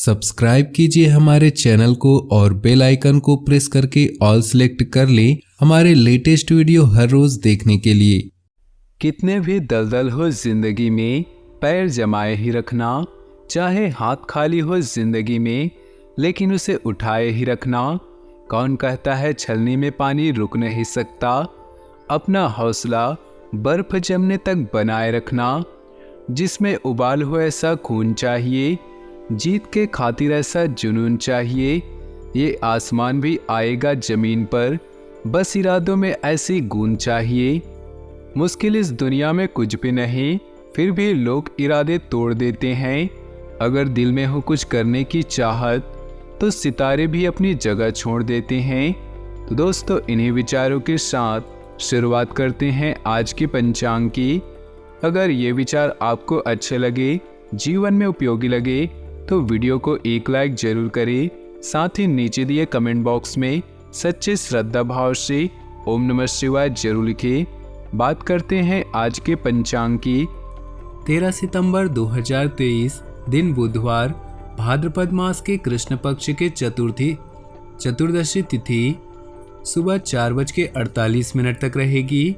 Subscribe कीजिए हमारे channel को और बेल आइकन को प्रेस करके ऑल सेलेक्ट कर लें हमारे लेटेस्ट वीडियो हर रोज देखने के लिए। कितने भी दलदल हो जिंदगी में, पैर जमाए ही रखना। चाहे हाथ खाली हो जिंदगी में, लेकिन उसे उठाए ही रखना। कौन कहता है छलनी में पानी रुक नहीं सकता। अपना हौसला बर्फ जमने तक बनाए रखना। जिसमें उबाल हो ऐसा खून चाहिए, जीत के खातिर ऐसा जुनून चाहिए। ये आसमान भी आएगा जमीन पर, बस इरादों में ऐसी गूंज चाहिए। मुश्किल इस दुनिया में कुछ भी नहीं, फिर भी लोग इरादे तोड़ देते हैं। अगर दिल में हो कुछ करने की चाहत, तो सितारे भी अपनी जगह छोड़ देते हैं। तो दोस्तों, इन्हीं विचारों के साथ शुरुआत करते हैं आज की पंचांग की। अगर ये विचार आपको अच्छे लगे, जीवन में उपयोगी लगे, तो वीडियो को एक लाइक जरूर करें। साथ ही नीचे दिए कमेंट बॉक्स में सच्चे श्रद्धा भाव से ओम नमः शिवाय जरूर लिखें। बात करते हैं आज के पंचांग की। 13 सितंबर 2023 दिन बुधवार, भाद्रपद मास के कृष्ण पक्ष के चतुर्दशी तिथि सुबह 4:48 तक रहेगी।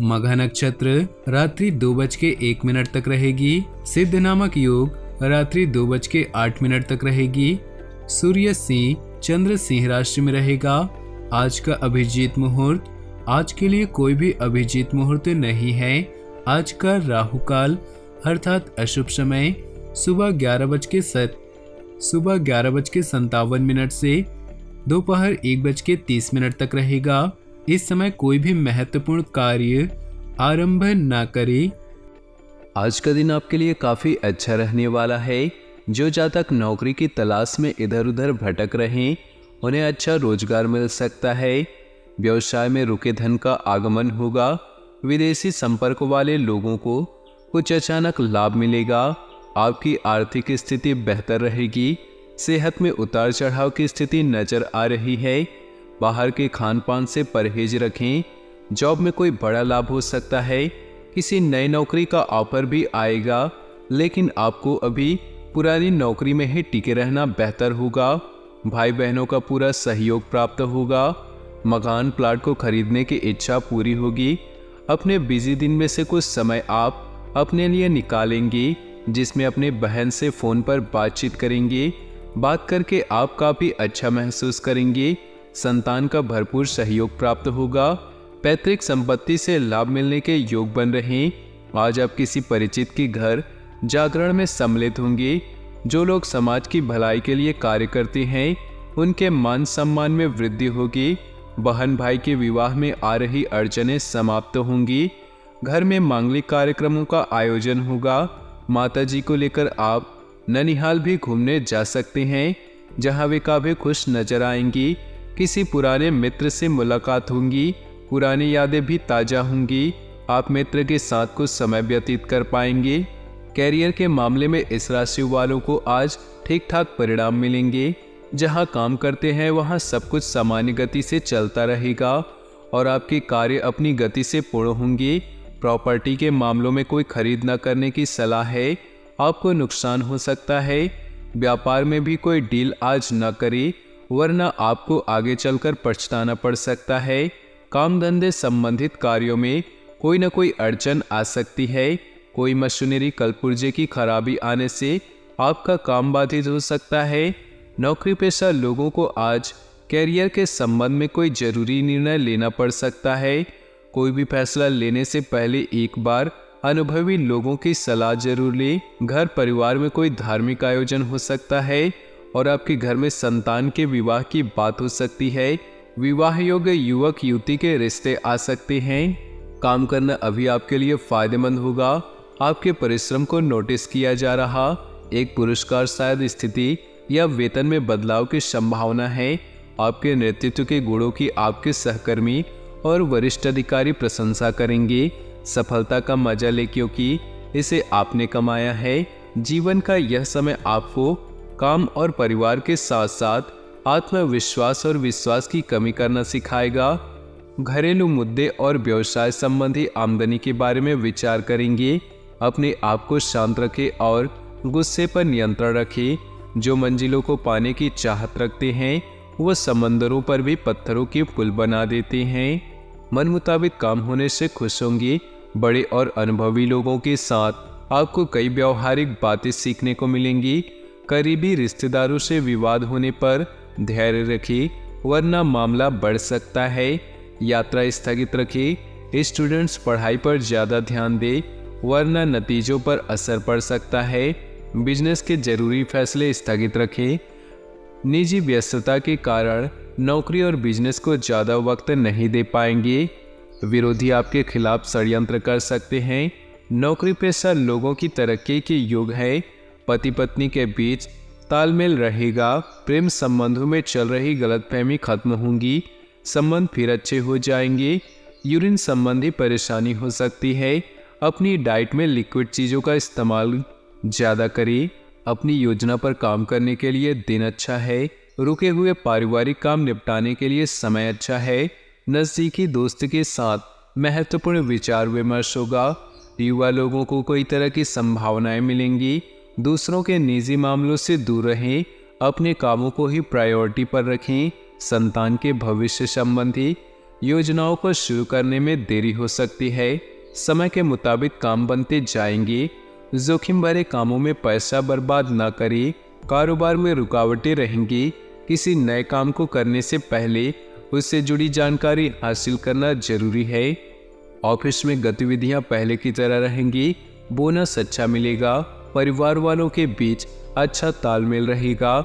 मघा नक्षत्र रात्रि 2:01 तक रहेगी। सिद्ध नामक योग रात्रि 2:08 तक रहेगी। सूर्य सिंह, चंद्र सिंह राशि में रहेगा। आज का अभिजीत मुहूर्त, आज के लिए कोई भी अभिजीत मुहूर्त नहीं है। आज का राहु काल अर्थात अशुभ समय सुबह 11:57 से दोपहर 1:30 तक रहेगा। इस समय कोई भी महत्वपूर्ण कार्य आरंभ न करें। आज का दिन आपके लिए काफ़ी अच्छा रहने वाला है। जो जातक नौकरी की तलाश में इधर उधर भटक रहे, उन्हें अच्छा रोजगार मिल सकता है। व्यवसाय में रुके धन का आगमन होगा। विदेशी संपर्क वाले लोगों को कुछ अचानक लाभ मिलेगा। आपकी आर्थिक स्थिति बेहतर रहेगी। सेहत में उतार चढ़ाव की स्थिति नजर आ रही है। बाहर के खान पान से परहेज रखें। जॉब में कोई बड़ा लाभ हो सकता है। किसी नई नौकरी का ऑफर भी आएगा, लेकिन आपको अभी पुरानी नौकरी में ही टिके रहना बेहतर होगा। भाई बहनों का पूरा सहयोग प्राप्त होगा। मकान प्लाट को खरीदने की इच्छा पूरी होगी। अपने बिजी दिन में से कुछ समय आप अपने लिए निकालेंगे, जिसमें अपने बहन से फ़ोन पर बातचीत करेंगे। बात करके आप काफ़ी अच्छा महसूस करेंगे। संतान का भरपूर सहयोग प्राप्त होगा। पैतृक संपत्ति से लाभ मिलने के योग बन रहे हैं। आज आप किसी परिचित के घर जागरण में सम्मिलित होंगे। जो लोग समाज की भलाई के लिए कार्य करते हैं, उनके मान सम्मान में वृद्धि होगी। बहन भाई के विवाह में आ रही अड़चनें समाप्त होंगी। घर में मांगलिक कार्यक्रमों का आयोजन होगा। माता जी को लेकर आप ननिहाल भी घूमने जा सकते हैं, जहां वे काफी खुश नजर आएंगी। किसी पुराने मित्र से मुलाकात होंगी। पुरानी यादें भी ताज़ा होंगी। आप मित्र के साथ कुछ समय व्यतीत कर पाएंगे। कैरियर के मामले में इस राशि वालों को आज ठीक ठाक परिणाम मिलेंगे। जहां काम करते हैं वहां सब कुछ सामान्य गति से चलता रहेगा और आपके कार्य अपनी गति से पूर्ण होंगे। प्रॉपर्टी के मामलों में कोई खरीद न करने की सलाह है। आपको नुकसान हो सकता है। व्यापार में भी कोई डील आज न करें, वरना आपको आगे चलकर पछताना पड़ सकता है। काम धंधे संबंधित कार्यों में कोई न कोई अड़चन आ सकती है। कोई मशीनरी कलपुर्जे की खराबी आने से आपका काम बाधित हो सकता है। नौकरी पेशा लोगों को आज कैरियर के संबंध में कोई जरूरी निर्णय लेना पड़ सकता है। कोई भी फैसला लेने से पहले एक बार अनुभवी लोगों की सलाह जरूर लें। घर परिवार में कोई धार्मिक आयोजन हो सकता है और आपके घर में संतान के विवाह की बात हो सकती है। विवाह योग्य युवक युवती के रिश्ते आ सकते हैं। काम करना अभी आपके लिए फायदेमंद होगा। आपके परिश्रम को नोटिस किया जा रहा। एक पुरस्कार शायद स्थिति या वेतन में बदलाव की संभावना है। आपके नेतृत्व के गुणों की आपके सहकर्मी और वरिष्ठ अधिकारी प्रशंसा करेंगे। सफलता का मजा ले, क्योंकि इसे आपने कमाया है। जीवन का यह समय आपको काम और परिवार के साथ साथ आत्मविश्वास और विश्वास की कमी करना सिखाएगा। घरेलू मुद्दे और व्यवसाय संबंधी आमदनी के बारे में विचार करेंगे। अपने आप को शांत रखें और गुस्से पर नियंत्रण रखें। जो मंजिलों को पाने की चाहत रखते हैं वो समंदरों पर भी पत्थरों के पुल बना देते हैं। मन मुताबिक काम होने से खुश होंगे। बड़े और अनुभवी लोगों के साथ आपको कई व्यावहारिक बातें सीखने को मिलेंगी। करीबी रिश्तेदारों से विवाद होने पर धैर्य रखें, वरना मामला बढ़ सकता है। यात्रा स्थगित रखें। स्टूडेंट्स पढ़ाई पर ज़्यादा ध्यान दें, वरना नतीजों पर असर पड़ सकता है। बिजनेस के जरूरी फैसले स्थगित रखें। निजी व्यस्तता के कारण नौकरी और बिजनेस को ज़्यादा वक्त नहीं दे पाएंगे। विरोधी आपके खिलाफ षड्यंत्र कर सकते हैं। नौकरी पेशा लोगों की तरक्की के योग है। पति पत्नी के बीच तालमेल रहेगा। प्रेम संबंधों में चल रही गलतफहमी खत्म होंगी। संबंध फिर अच्छे हो जाएंगे। यूरिन संबंधी परेशानी हो सकती है। अपनी डाइट में लिक्विड चीज़ों का इस्तेमाल ज़्यादा करें। अपनी योजना पर काम करने के लिए दिन अच्छा है। रुके हुए पारिवारिक काम निपटाने के लिए समय अच्छा है। नज़दीकी दोस्त के साथ महत्वपूर्ण विचार विमर्श होगा। युवा लोगों को कोई तरह की संभावनाएं मिलेंगी। दूसरों के निजी मामलों से दूर रहें। अपने कामों को ही प्रायोरिटी पर रखें। संतान के भविष्य संबंधी योजनाओं को शुरू करने में देरी हो सकती है। समय के मुताबिक काम बनते जाएंगे। जोखिम भरे कामों में पैसा बर्बाद न करें। कारोबार में रुकावटें रहेंगी। किसी नए काम को करने से पहले उससे जुड़ी जानकारी हासिल करना जरूरी है। ऑफिस में गतिविधियां पहले की तरह रहेंगी। बोनस अच्छा मिलेगा। परिवार वालों के बीच अच्छा तालमेल रहेगा।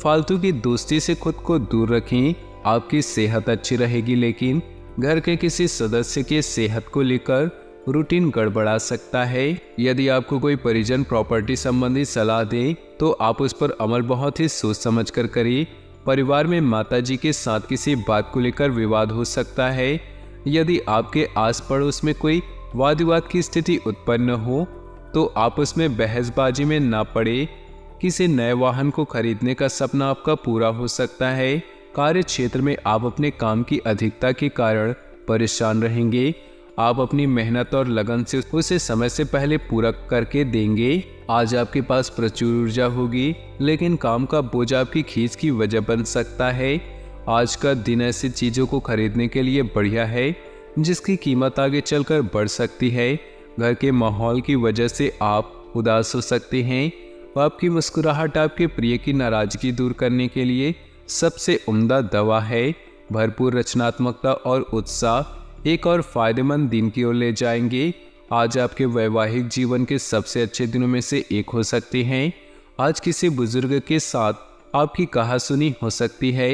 फालतू की दोस्ती से खुद को दूर रखें। आपकी सेहत अच्छी रहेगी, लेकिन घर के किसी सदस्य के सेहत को लेकर रूटीन गड़बड़ा सकता है। यदि आपको कोई परिजन प्रॉपर्टी संबंधी सलाह दे तो आप उस पर अमल बहुत ही सोच समझ कर करें। परिवार में माताजी के साथ किसी बात को लेकर विवाद हो सकता है। यदि आपके आस पड़ोस में कोई वाद विवाद की स्थिति उत्पन्न हो तो आप उसमें बहसबाजी में ना पड़े। किसी नए वाहन को खरीदने का सपना आपका पूरा हो सकता है। कार्य क्षेत्र में आप अपने काम की अधिकता के कारण परेशान रहेंगे। आप अपनी मेहनत और लगन से उसे समय से पहले पूरा करके देंगे। आज आपके पास प्रचुर ऊर्जा होगी, लेकिन काम का बोझ आपकी खींच की वजह बन सकता है। आज का दिन ऐसी चीज़ों को खरीदने के लिए बढ़िया है जिसकी कीमत आगे चलकर बढ़ सकती है। घर के माहौल की वजह से आप उदास हो सकते हैं। आपकी मुस्कुराहट आपके प्रिय की नाराजगी दूर करने के लिए सबसे उम्दा दवा है। भरपूर रचनात्मकता और उत्साह एक और फायदेमंद दिन की ओर ले जाएंगे। आज आपके वैवाहिक जीवन के सबसे अच्छे दिनों में से एक हो सकते हैं। आज किसी बुजुर्ग के साथ आपकी कहासुनी हो सकती है।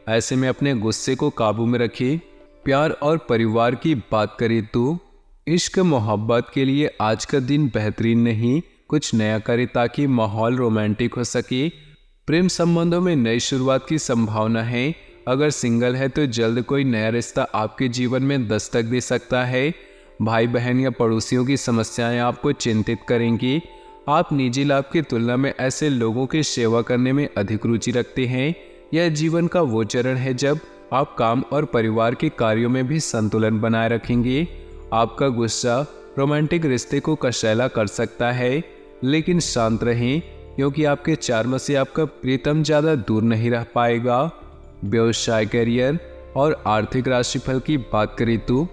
ऐसे में अपने गुस्से को काबू में रखें। प्यार और परिवार की बात करें तो इश्क मोहब्बत के लिए आज का दिन बेहतरीन नहीं। कुछ नया करें ताकि माहौल रोमांटिक हो सके। प्रेम संबंधों में नई शुरुआत की संभावना है। अगर सिंगल है तो जल्द कोई नया रिश्ता आपके जीवन में दस्तक दे सकता है। भाई बहन या पड़ोसियों की समस्याएं आपको चिंतित करेंगी। आप निजी लाभ की तुलना में ऐसे लोगों की सेवा करने में अधिक रुचि रखते हैं। यह जीवन का वो चरण है जब आप काम और परिवार के कार्यों में भी संतुलन बनाए रखेंगे। आपका गुस्सा रोमांटिक रिश्ते को कशैला कर सकता है, लेकिन शांत रहें क्योंकि आपके चार्म से आपका प्रीतम ज़्यादा दूर नहीं रह पाएगा। व्यवसाय, करियर और आर्थिक राशिफल की बात करें तो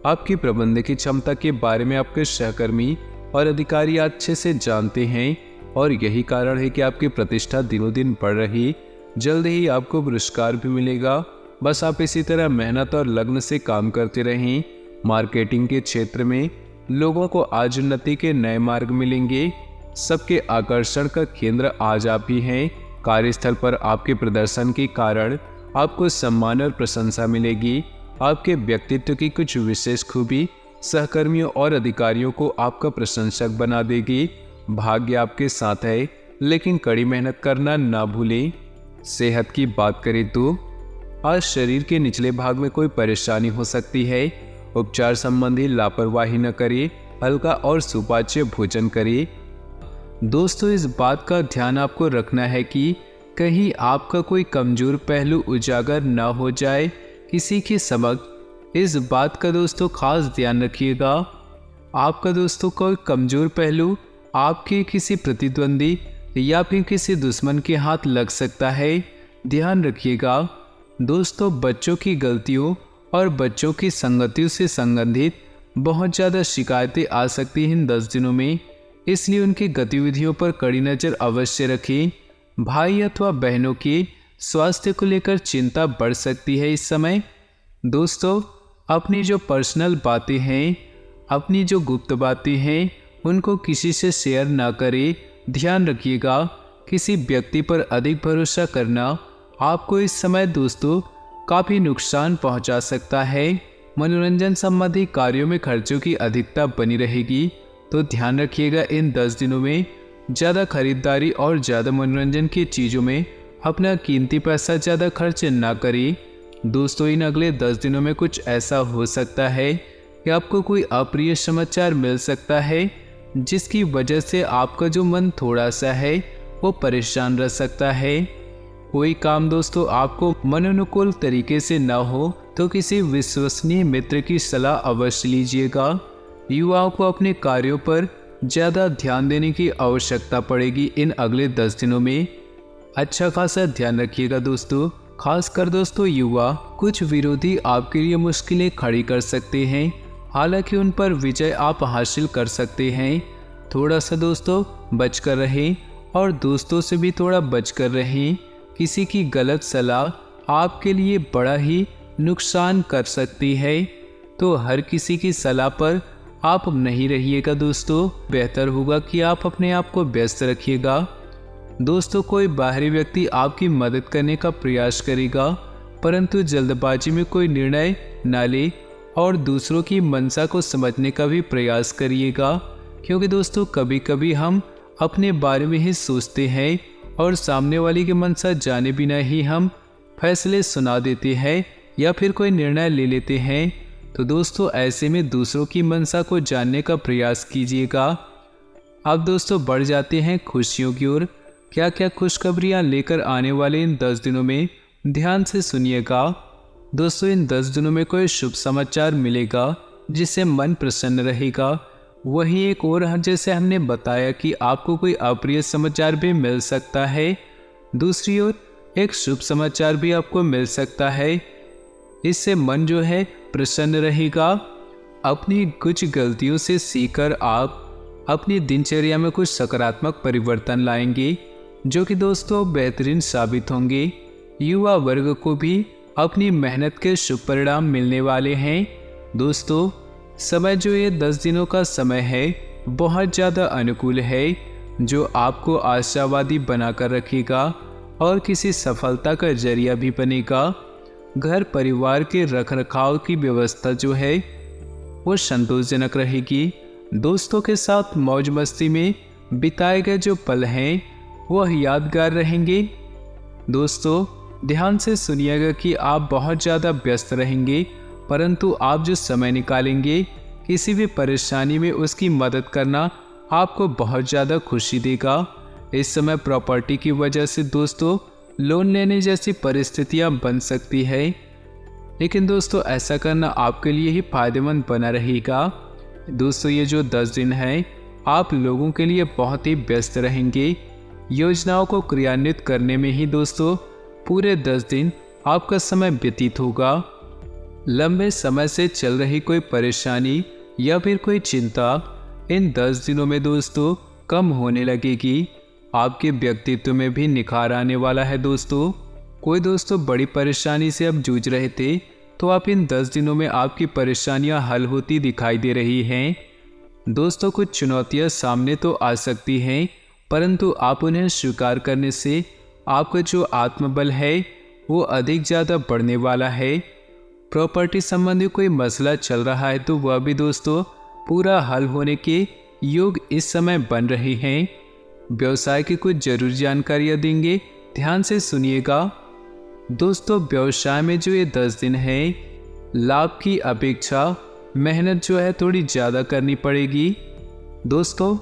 आपकी प्रबंधकीय क्षमता के बारे में आपके सहकर्मी और अधिकारी अच्छे से जानते हैं और यही कारण है कि आपकी प्रतिष्ठा दिनों दिन बढ़ रही। जल्द ही आपको पुरस्कार भी मिलेगा। बस आप इसी तरह मेहनत और लगन से काम करते रहें। मार्केटिंग के क्षेत्र में लोगों को आज उन्नति के नए मार्ग मिलेंगे। सबके आकर्षण का केंद्र आज आप ही हैं। कार्यस्थल पर आपके प्रदर्शन के कारण आपको सम्मान और प्रशंसा मिलेगी। आपके व्यक्तित्व की कुछ विशेष खूबी सहकर्मियों और अधिकारियों को आपका प्रशंसक बना देगी। भाग्य आपके साथ है, लेकिन कड़ी मेहनत करना ना भूलें। सेहत की बात करें तो आज शरीर के निचले भाग में कोई परेशानी हो सकती है। उपचार संबंधी लापरवाही न करें। हल्का और सुपाच्य भोजन करें। दोस्तों, इस बात का ध्यान आपको रखना है कि कहीं आपका कोई कमजोर पहलू उजागर न हो जाए किसी के समक्ष। इस बात का दोस्तों खास ध्यान रखिएगा। आपका दोस्तों कोई कमजोर पहलू आपके किसी प्रतिद्वंदी या फिर किसी दुश्मन के हाथ लग सकता है। ध्यान रखिएगा दोस्तों, बच्चों की गलतियों और बच्चों की संगतियों से संबंधित बहुत ज़्यादा शिकायतें आ सकती हैं इन 10 दिनों में, इसलिए उनकी गतिविधियों पर कड़ी नज़र अवश्य रखें। भाई अथवा बहनों के स्वास्थ्य को लेकर चिंता बढ़ सकती है इस समय। दोस्तों, अपनी जो पर्सनल बातें हैं, अपनी जो गुप्त बातें हैं, उनको किसी से शेयर ना करें। ध्यान रखिएगा, किसी व्यक्ति पर अधिक भरोसा करना आपको इस समय दोस्तों काफ़ी नुकसान पहुंचा सकता है। मनोरंजन संबंधी कार्यों में खर्चों की अधिकता बनी रहेगी, तो ध्यान रखिएगा इन 10 दिनों में ज़्यादा खरीदारी और ज़्यादा मनोरंजन की चीज़ों में अपना कीमती पैसा ज़्यादा खर्च ना करें। दोस्तों, इन अगले 10 दिनों में कुछ ऐसा हो सकता है कि आपको कोई अप्रिय समाचार मिल सकता है, जिसकी वजह से आपका जो मन थोड़ा सा है वो परेशान रह सकता है। कोई काम दोस्तों आपको मनोनुकूल तरीके से ना हो तो किसी विश्वसनीय मित्र की सलाह अवश्य लीजिएगा। युवाओं को अपने कार्यों पर ज़्यादा ध्यान देने की आवश्यकता पड़ेगी इन अगले 10 दिनों में। अच्छा खासा ध्यान रखिएगा दोस्तों, खासकर दोस्तों युवा, कुछ विरोधी आपके लिए मुश्किलें खड़ी कर सकते हैं, हालांकि उन पर विजय आप हासिल कर सकते हैं। थोड़ा सा दोस्तों बचकर रहें और दोस्तों से भी थोड़ा बचकर रहें। किसी की गलत सलाह आपके लिए बड़ा ही नुकसान कर सकती है, तो हर किसी की सलाह पर आप नहीं रहिएगा दोस्तों। बेहतर होगा कि आप अपने आप को व्यस्त रखिएगा। दोस्तों, कोई बाहरी व्यक्ति आपकी मदद करने का प्रयास करेगा, परंतु जल्दबाजी में कोई निर्णय न ले और दूसरों की मंशा को समझने का भी प्रयास करिएगा, क्योंकि दोस्तों कभी कभी हम अपने बारे में ही सोचते हैं और सामने वाले की मंशा जाने बिना ही हम फैसले सुना देते हैं या फिर कोई निर्णय ले लेते हैं। तो दोस्तों ऐसे में दूसरों की मंशा को जानने का प्रयास कीजिएगा। अब दोस्तों बढ़ जाते हैं खुशियों की ओर। क्या क्या खुशखबरियाँ लेकर आने वाले इन 10 दिनों में, ध्यान से सुनिएगा। दोस्तों, इन 10 दिनों में कोई शुभ समाचार मिलेगा जिससे मन प्रसन्न रहेगा। वहीं एक और जैसे हमने बताया कि आपको कोई अप्रिय समाचार भी मिल सकता है, दूसरी ओर एक शुभ समाचार भी आपको मिल सकता है। इससे मन जो है प्रसन्न रहेगा। अपनी कुछ गलतियों से सीखकर आप अपनी दिनचर्या में कुछ सकारात्मक परिवर्तन लाएंगे, जो कि दोस्तों बेहतरीन साबित होंगे। युवा वर्ग को भी अपनी मेहनत के शुभ परिणाम मिलने वाले हैं। दोस्तों, समय जो ये 10 दिनों का समय है बहुत ज़्यादा अनुकूल है, जो आपको आशावादी बनाकर रखेगा और किसी सफलता का जरिया भी बनेगा। घर परिवार के रखरखाव की व्यवस्था जो है वो संतोषजनक रहेगी। दोस्तों के साथ मौज मस्ती में बिताए गए जो पल हैं वह यादगार रहेंगे। दोस्तों, ध्यान से सुनिएगा कि आप बहुत ज़्यादा व्यस्त रहेंगे, परंतु आप जो समय निकालेंगे किसी भी परेशानी में उसकी मदद करना आपको बहुत ज़्यादा खुशी देगा। इस समय प्रॉपर्टी की वजह से दोस्तों लोन लेने जैसी परिस्थितियां बन सकती है, लेकिन दोस्तों ऐसा करना आपके लिए ही फायदेमंद बना रहेगा। दोस्तों, ये जो 10 दिन हैं आप लोगों के लिए बहुत ही व्यस्त रहेंगे। योजनाओं को क्रियान्वित करने में ही दोस्तों पूरे 10 दिन आपका समय व्यतीत होगा। लंबे समय से चल रही कोई परेशानी या फिर कोई चिंता इन 10 दिनों में दोस्तों कम होने लगेगी। आपके व्यक्तित्व में भी निखार आने वाला है। दोस्तों, कोई दोस्तों बड़ी परेशानी से अब जूझ रहे थे, तो आप इन 10 दिनों में आपकी परेशानियां हल होती दिखाई दे रही हैं। दोस्तों, कुछ चुनौतियां सामने तो आ सकती हैं, परंतु आप उन्हें स्वीकार करने से आपका जो आत्मबल है वो अधिक ज़्यादा बढ़ने वाला है। प्रॉपर्टी संबंधी कोई मसला चल रहा है तो वह भी दोस्तों पूरा हल होने के योग इस समय बन रहे हैं। व्यवसाय की कुछ जरूरी जानकारियाँ देंगे, ध्यान से सुनिएगा। दोस्तों, व्यवसाय में जो ये 10 दिन है, लाभ की अपेक्षा मेहनत जो है थोड़ी ज़्यादा करनी पड़ेगी। दोस्तों,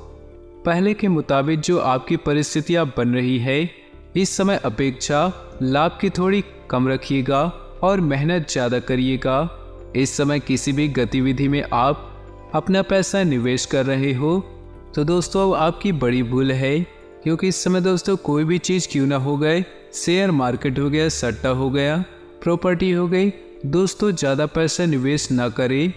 पहले के मुताबिक जो आपकी परिस्थितियाँ बन रही है, इस समय अपेक्षा लाभ की थोड़ी कम रखिएगा और मेहनत ज़्यादा करिएगा। इस समय किसी भी गतिविधि में आप अपना पैसा निवेश कर रहे हो तो दोस्तों आपकी बड़ी भूल है। क्योंकि इस समय दोस्तों कोई भी चीज़ क्यों ना हो गए, शेयर मार्केट हो गया, सट्टा हो गया, प्रॉपर्टी हो गई, दोस्तों ज़्यादा पैसा निवेश ना करें।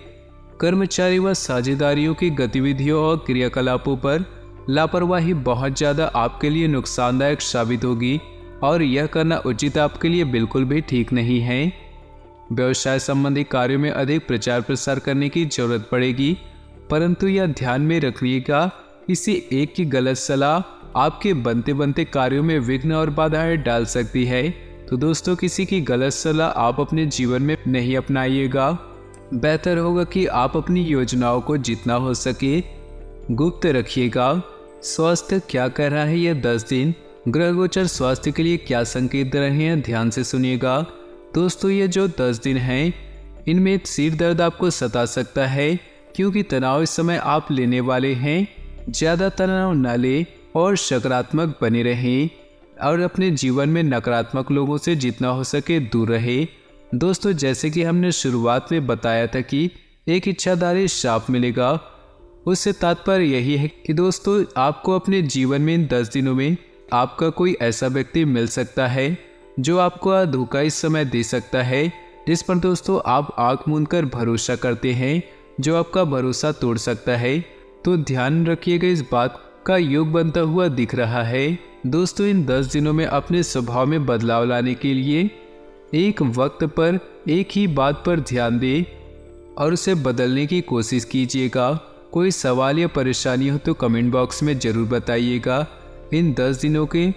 कर्मचारी व साझेदारियों की गतिविधियों और क्रियाकलापों पर लापरवाही बहुत ज़्यादा आपके लिए नुकसानदायक साबित होगी और यह करना उचित आपके लिए बिल्कुल भी ठीक नहीं है। व्यवसाय संबंधी कार्यों में अधिक प्रचार प्रसार करने की जरूरत पड़ेगी, परंतु यह ध्यान में रखिएगा, किसी एक की गलत सलाह आपके बनते बनते कार्यों में विघ्न और बाधाएं डाल सकती है। तो दोस्तों किसी की गलत सलाह आप अपने जीवन में नहीं अपनाइएगा। बेहतर होगा कि आप अपनी योजनाओं को जितना हो सके गुप्त रखिएगा। स्वास्थ्य क्या कह रहा है यह 10 दिन, ग्रह गोचर स्वास्थ्य के लिए क्या संकेत दे रहे हैं, ध्यान से सुनिएगा। दोस्तों ये जो 10 दिन हैं इनमें सिर दर्द आपको सता सकता है, क्योंकि तनाव इस समय आप लेने वाले हैं। ज़्यादा तनाव न लें और सकारात्मक बने रहें और अपने जीवन में नकारात्मक लोगों से जितना हो सके दूर रहें। दोस्तों जैसे कि हमने शुरुआत में बताया था कि एक इच्छाधारी श्राप मिलेगा, उससे तात्पर्य यही है कि दोस्तों आपको अपने जीवन में इन 10 दिनों में आपका कोई ऐसा व्यक्ति मिल सकता है जो आपको धोखा इस समय दे सकता है, जिस पर दोस्तों आप आंख मूंद कर भरोसा करते हैं, जो आपका भरोसा तोड़ सकता है। तो ध्यान रखिएगा, इस बात का योग बनता हुआ दिख रहा है। दोस्तों इन 10 दिनों में अपने स्वभाव में बदलाव लाने के लिए एक वक्त पर एक ही बात पर ध्यान दें और उसे बदलने की कोशिश कीजिएगा। कोई सवाल या परेशानी हो तो कमेंट बॉक्स में ज़रूर बताइएगा। इन 10 दिनों के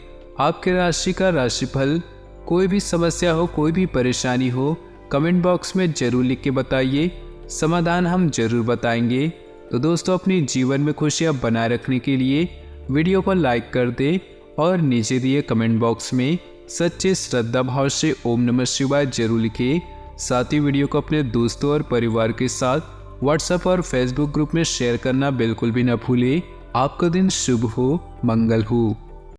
आपके राशि का राशिफल, कोई भी समस्या हो, कोई भी परेशानी हो, कमेंट बॉक्स में ज़रूर लिख के बताइए, समाधान हम ज़रूर बताएंगे। तो दोस्तों अपनी जीवन में खुशियाँ बनाए रखने के लिए वीडियो को लाइक कर दें और नीचे दिए कमेंट बॉक्स में सच्चे श्रद्धा भाव से ओम नमः शिवाय जरूर लिखें। साथ ही वीडियो को अपने दोस्तों और परिवार के साथ व्हाट्सएप और फेसबुक ग्रुप में शेयर करना बिल्कुल भी न भूलें। आपका दिन शुभ हो, मंगल हो।